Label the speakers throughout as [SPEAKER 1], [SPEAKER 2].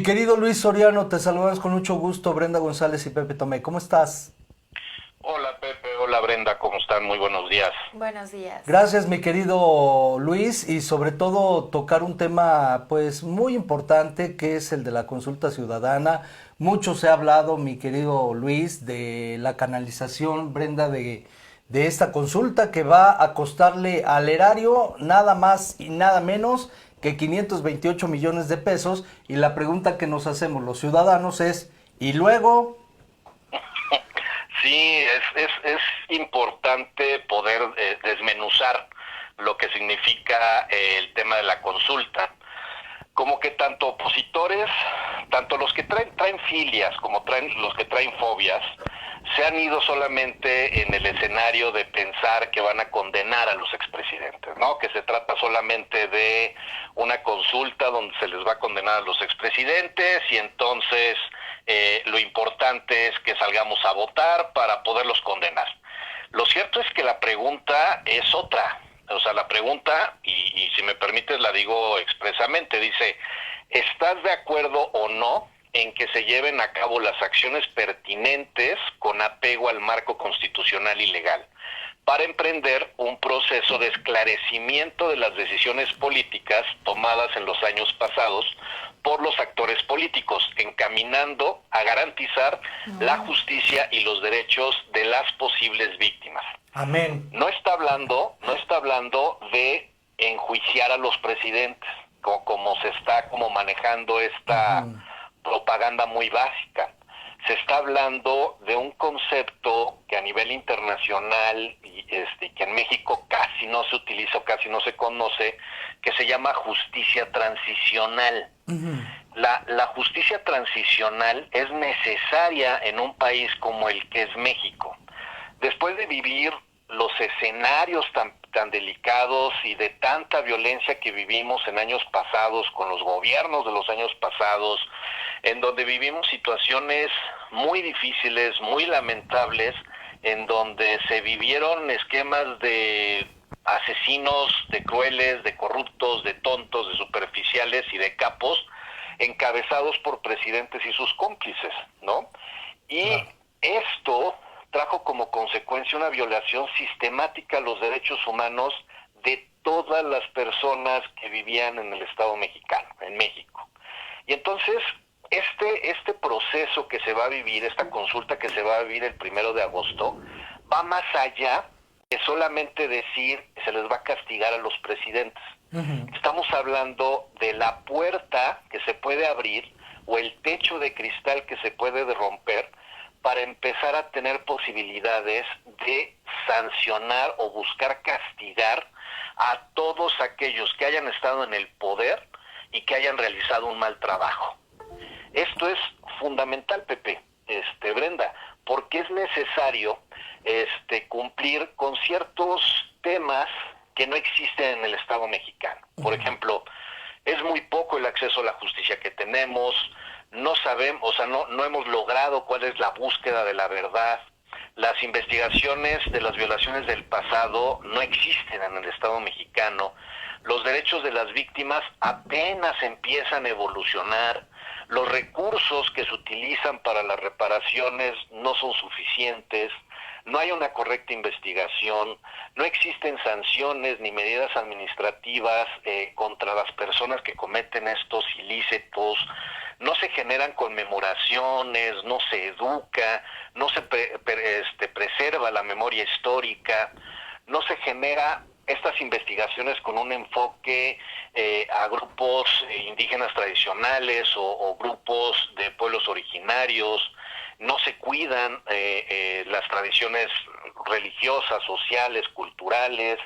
[SPEAKER 1] Mi querido Luis Soriano, te saludamos con mucho gusto, Brenda González y Pepe Tomé. ¿Cómo estás?
[SPEAKER 2] Hola Pepe, hola Brenda, ¿cómo están? Muy buenos días.
[SPEAKER 3] Buenos días.
[SPEAKER 1] Gracias, mi querido Luis, y sobre todo tocar un tema pues muy importante que es el de la consulta ciudadana. Mucho se ha hablado, mi querido Luis, de la canalización, Brenda, de esta consulta que va a costarle al erario nada más y nada menos que 528 millones de pesos. Y la pregunta que nos hacemos los ciudadanos es, ¿y luego?
[SPEAKER 2] Sí, es importante poder desmenuzar lo que significa el tema de la consulta. Como que tanto opositores, tanto los que traen filias como los que traen fobias, se han ido solamente en el escenario de pensar que van a condenar a los expresidentes, ¿no? Que se trata solamente de una consulta donde se les va a condenar a los expresidentes y entonces lo importante es que salgamos a votar para poderlos condenar. Lo cierto es que la pregunta es otra. O sea, la pregunta, y si me permites la digo expresamente, dice, ¿estás de acuerdo o no en que se lleven a cabo las acciones pertinentes con apego al marco constitucional y legal para emprender un proceso de esclarecimiento de las decisiones políticas tomadas en los años pasados por los actores políticos, encaminando a garantizar la justicia y los derechos de las posibles víctimas?
[SPEAKER 1] Amén.
[SPEAKER 2] No está hablando de enjuiciar a los presidentes, como se está como manejando esta
[SPEAKER 1] Ujú.
[SPEAKER 2] propaganda muy básica. Se está hablando de un concepto que a nivel internacional que en México casi no se utiliza o casi no se conoce, que se llama justicia transicional. La justicia transicional es necesaria en un país como el que es México. Después de vivir los escenarios tan delicados y de tanta violencia que vivimos en años pasados, con los gobiernos de los años pasados, en donde vivimos situaciones muy difíciles, muy lamentables, en donde se vivieron esquemas de asesinos, de crueles, de corruptos, de tontos, de superficiales y de capos, encabezados por presidentes y sus cómplices, ¿no? Y
[SPEAKER 1] Claro.
[SPEAKER 2] esto trajo como consecuencia una violación sistemática a los derechos humanos de todas las personas que vivían en el Estado mexicano, en México. Y entonces, este proceso que se va a vivir, esta consulta que se va a vivir el 1 de agosto, va más allá de solamente decir que se les va a castigar a los presidentes.
[SPEAKER 1] Ujú.
[SPEAKER 2] Estamos hablando de la puerta que se puede abrir o el techo de cristal que se puede romper para empezar a tener posibilidades de sancionar o buscar castigar a todos aquellos que hayan estado en el poder y que hayan realizado un mal trabajo. Esto es fundamental, Pepe, Brenda, porque es necesario cumplir con ciertos temas que no existen en el Estado mexicano. Por ejemplo, es muy poco el acceso a la justicia que tenemos, no sabemos, o sea, no hemos logrado cuál es la búsqueda de la verdad. Las investigaciones de las violaciones del pasado no existen en el Estado mexicano. Los derechos de las víctimas apenas empiezan a evolucionar. Los recursos que se utilizan para las reparaciones no son suficientes. No hay una correcta investigación, no existen sanciones ni medidas administrativas contra las personas que cometen estos ilícitos, no se generan conmemoraciones, no se educa, no se preserva la memoria histórica, no se genera estas investigaciones con un enfoque a grupos indígenas tradicionales o grupos de pueblos originarios. No se cuidan las tradiciones religiosas, sociales, culturales,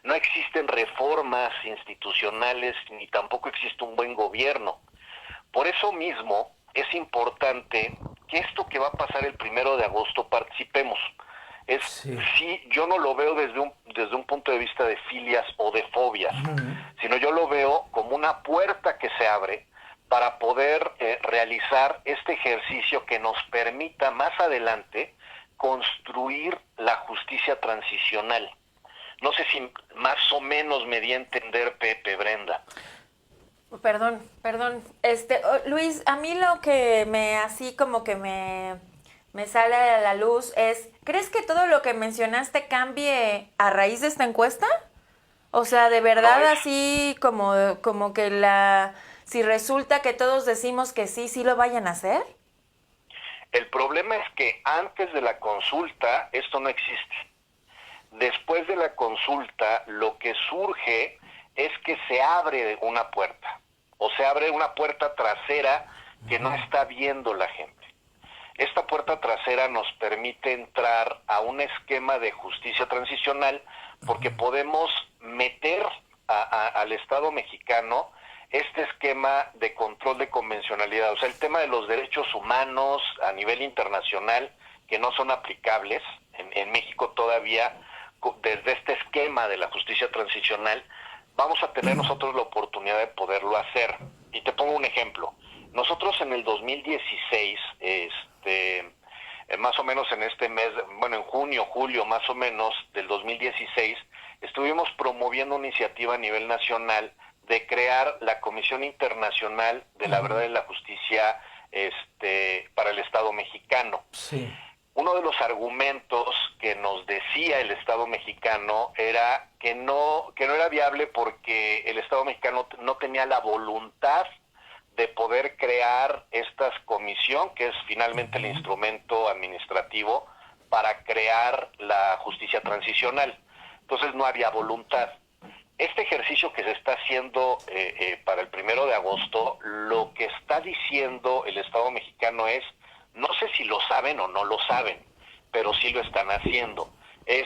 [SPEAKER 2] no existen reformas institucionales ni tampoco existe un buen gobierno. Por eso mismo es importante que esto que va a pasar el 1 de agosto participemos. Es
[SPEAKER 1] Sí.
[SPEAKER 2] sí, yo no lo veo desde un punto de vista de filias o de fobias, sino yo lo veo como una puerta que se abre para poder realizar este ejercicio que nos permita más adelante construir la justicia transicional. No sé si más o menos me di a entender, Pepe, Brenda.
[SPEAKER 3] Perdón. Luis, a mí lo que así como que me sale a la luz es, ¿crees que todo lo que mencionaste cambie a raíz de esta encuesta? O sea, de
[SPEAKER 2] No
[SPEAKER 3] verdad
[SPEAKER 2] es,
[SPEAKER 3] así como que si resulta que todos decimos que sí, sí lo vayan a hacer.
[SPEAKER 2] el problema es que antes de la consulta esto no existe. Después de la consulta, lo que surge es que se abre una puerta, o se abre una puerta trasera que no está viendo la gente. Esta puerta trasera nos permite entrar a un esquema de justicia transicional porque podemos meter al Estado mexicano este esquema de control de convencionalidad, o sea, el tema de los derechos humanos a nivel internacional que no son aplicables en México todavía. Desde este esquema de la justicia transicional vamos a tener nosotros la oportunidad de poderlo hacer. Y te pongo un ejemplo. Nosotros en el 2016, más o menos en este mes, bueno, en junio, julio más o menos del 2016, estuvimos promoviendo una iniciativa a nivel nacional de crear la Comisión Internacional de la Verdad y la Justicia para el Estado mexicano.
[SPEAKER 1] Sí.
[SPEAKER 2] Uno de los argumentos que nos decía el Estado mexicano era que no era viable porque el Estado mexicano no tenía la voluntad de poder crear esta comisión, que es finalmente el instrumento administrativo para crear la justicia transicional. Entonces no había voluntad. Este ejercicio que se está haciendo para el 1 de agosto, lo que está diciendo el Estado mexicano es, no sé si lo saben o no lo saben, pero sí lo están haciendo, es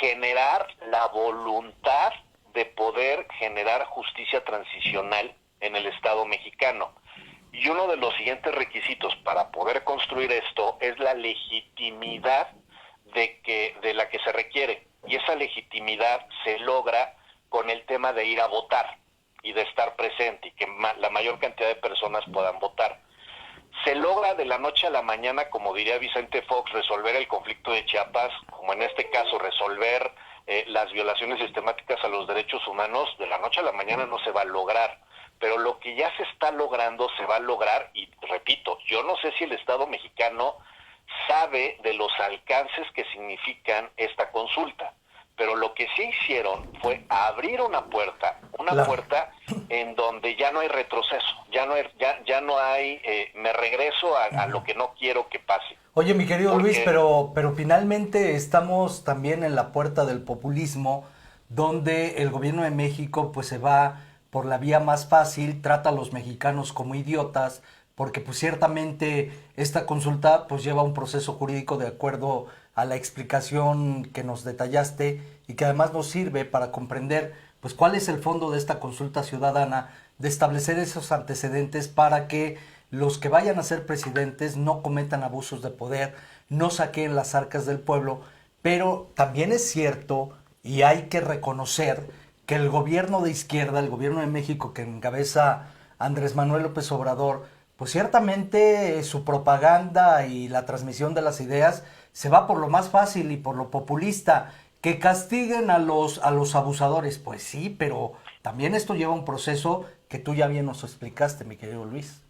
[SPEAKER 2] generar la voluntad de poder generar justicia transicional en el Estado mexicano. Y uno de los siguientes requisitos para poder construir esto es la legitimidad de la que se requiere. Y esa legitimidad se logra con el tema de ir a votar y de estar presente y que la mayor cantidad de personas puedan votar. Se logra de la noche a la mañana, como diría Vicente Fox, resolver el conflicto de Chiapas, como en este caso resolver las violaciones sistemáticas a los derechos humanos, de la noche a la mañana no se va a lograr. Pero lo que ya se está logrando se va a lograr, y repito, yo no sé si el Estado mexicano sabe de los alcances que significan esta consulta, pero lo que sí hicieron fue abrir una puerta en donde ya no hay retroceso, ya no hay me regreso a lo que no quiero que pase.
[SPEAKER 1] Oye, mi querido Luis,
[SPEAKER 2] Porque
[SPEAKER 1] pero finalmente estamos también en la puerta del populismo, donde el gobierno de México pues se va por la vía más fácil, trata a los mexicanos como idiotas, porque pues ciertamente esta consulta pues lleva un proceso jurídico de acuerdo a la explicación que nos detallaste y que además nos sirve para comprender pues cuál es el fondo de esta consulta ciudadana, de establecer esos antecedentes para que los que vayan a ser presidentes no cometan abusos de poder, no saqueen las arcas del pueblo, pero también es cierto y hay que reconocer que el gobierno de izquierda, el gobierno de México que encabeza Andrés Manuel López Obrador, pues ciertamente su propaganda y la transmisión de las ideas se va por lo más fácil y por lo populista. Que castiguen a los abusadores, pues sí, pero también esto lleva un proceso que tú ya bien nos explicaste, mi querido Luis.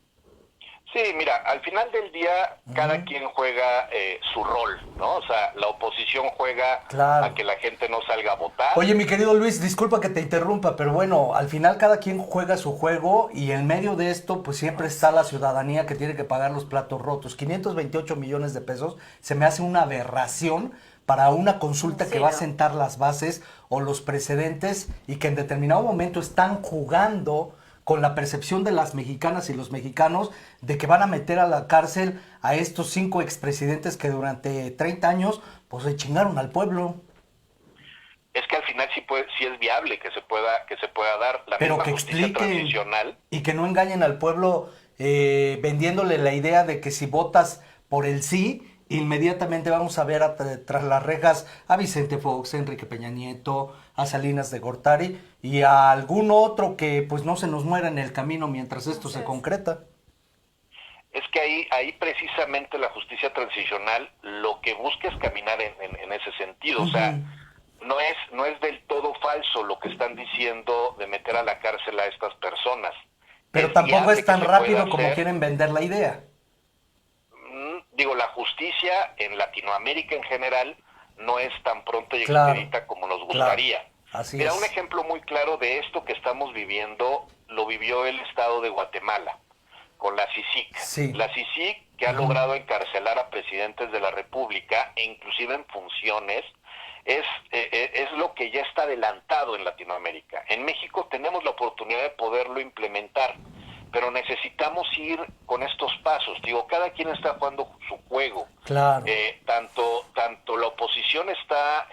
[SPEAKER 2] sí, mira, al final del día cada quien juega su rol, ¿no? O sea, la oposición juega a
[SPEAKER 1] Claro.
[SPEAKER 2] que la gente no salga a votar.
[SPEAKER 1] Oye, mi querido Luis, disculpa que te interrumpa, pero bueno, al final cada quien juega su juego y en medio de esto pues siempre está la ciudadanía que tiene que pagar los platos rotos. 528 millones de pesos se me hace una aberración para una consulta que
[SPEAKER 3] Sí,
[SPEAKER 1] va a
[SPEAKER 3] no.
[SPEAKER 1] sentar las bases o los precedentes y que en determinado momento están jugando con la percepción de las mexicanas y los mexicanos de que van a meter a la cárcel a estos 5 expresidentes que durante 30 años pues le chingaron al pueblo.
[SPEAKER 2] Es que al final sí es viable que se pueda dar la
[SPEAKER 1] Pero
[SPEAKER 2] misma
[SPEAKER 1] que
[SPEAKER 2] justicia
[SPEAKER 1] expliquen
[SPEAKER 2] transicional.
[SPEAKER 1] y que no engañen al pueblo vendiéndole la idea de que si votas por el sí, inmediatamente vamos a ver tras las rejas a Vicente Fox, a Enrique Peña Nieto, a Salinas de Gortari y a algún otro que pues no se nos muera en el camino mientras esto se concreta.
[SPEAKER 2] Es que ahí precisamente la justicia transicional lo que busca es caminar en ese sentido. O sea, no es del todo falso lo que están diciendo de meter a la cárcel a estas personas.
[SPEAKER 1] Pero
[SPEAKER 2] es
[SPEAKER 1] tampoco
[SPEAKER 2] viable
[SPEAKER 1] es tan
[SPEAKER 2] que se pueda
[SPEAKER 1] rápido como
[SPEAKER 2] hacer.
[SPEAKER 1] quieren vender la idea.
[SPEAKER 2] Digo, la justicia en Latinoamérica en general no es tan pronta y
[SPEAKER 1] Claro,
[SPEAKER 2] expedita como nos
[SPEAKER 1] claro,
[SPEAKER 2] gustaría.
[SPEAKER 1] así
[SPEAKER 2] Mira,
[SPEAKER 1] es.
[SPEAKER 2] un ejemplo muy claro de esto que estamos viviendo lo vivió el estado de Guatemala con la CICIG.
[SPEAKER 1] Sí.
[SPEAKER 2] La CICIG, que ha logrado encarcelar a presidentes de la República e inclusive en funciones, es lo que ya está adelantado en Latinoamérica. En México tenemos la oportunidad de poderlo implementar, pero necesitamos ir con estos pasos. Digo, cada quien está jugando su juego.
[SPEAKER 1] Claro.
[SPEAKER 2] Tanto la oposición está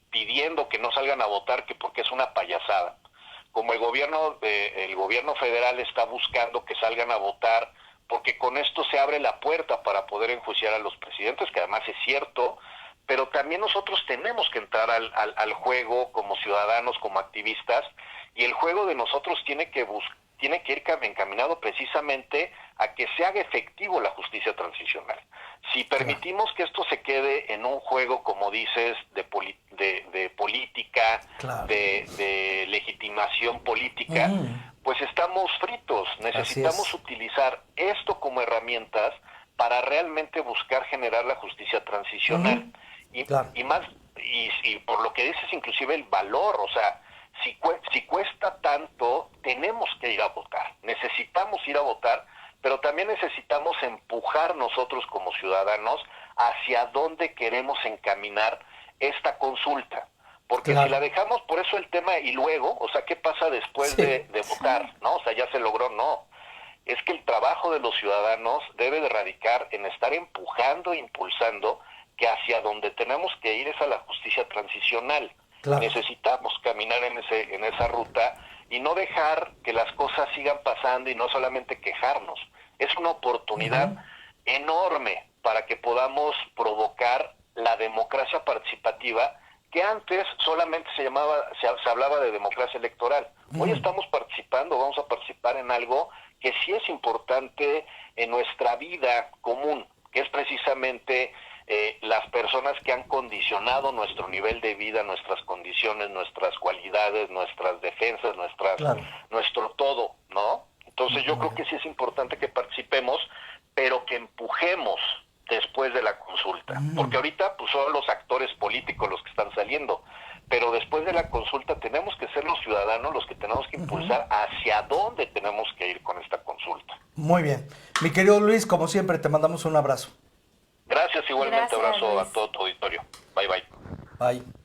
[SPEAKER 2] pidiendo que no salgan a votar, que porque es una payasada, como el gobierno federal está buscando que salgan a votar, porque con esto se abre la puerta para poder enjuiciar a los presidentes, que además es cierto, pero también nosotros tenemos que entrar al juego como ciudadanos, como activistas, y el juego de nosotros tiene que ir encaminado precisamente a que se haga efectivo la justicia transicional. Si permitimos que esto se quede en un juego, como dices, de política,
[SPEAKER 1] Claro.
[SPEAKER 2] de legitimación política, pues estamos fritos. Necesitamos utilizar esto como herramientas para realmente buscar generar la justicia transicional.
[SPEAKER 1] Claro.
[SPEAKER 2] Y por lo que dices, inclusive el valor, o sea, si cuesta tanto, tenemos que ir a votar, necesitamos ir a votar, pero también necesitamos empujar nosotros como ciudadanos hacia dónde queremos encaminar esta consulta. Porque
[SPEAKER 1] Claro.
[SPEAKER 2] si la dejamos, por eso el tema, y luego, o sea, ¿qué pasa después de votar? ¿No? O sea, ya se logró, no. Es que el trabajo de los ciudadanos debe de radicar en estar empujando, impulsando, que hacia donde tenemos que ir es a la justicia transicional.
[SPEAKER 1] Claro.
[SPEAKER 2] Necesitamos caminar en esa ruta y no dejar que las cosas sigan pasando y no solamente quejarnos. Es una oportunidad enorme para que podamos provocar la democracia participativa, que antes solamente se hablaba de democracia electoral. Hoy estamos participando, vamos a participar en algo que sí es importante en nuestra vida común, que es precisamente las personas que han condicionado nuestro nivel de vida, nuestras condiciones, nuestras cualidades, nuestras defensas, nuestro todo, ¿no? Entonces yo creo que sí es importante que participemos, pero que empujemos después de la consulta, porque ahorita pues son los actores políticos los que están saliendo, pero después de la consulta tenemos que ser los ciudadanos los que tenemos que impulsar hacia dónde tenemos que ir con esta consulta.
[SPEAKER 1] Muy bien. Mi querido Luis, como siempre, te mandamos un abrazo.
[SPEAKER 2] Gracias, igualmente.
[SPEAKER 3] Gracias,
[SPEAKER 2] Abrazo
[SPEAKER 3] Luis.
[SPEAKER 2] a todo tu auditorio. Bye, bye.
[SPEAKER 1] Bye.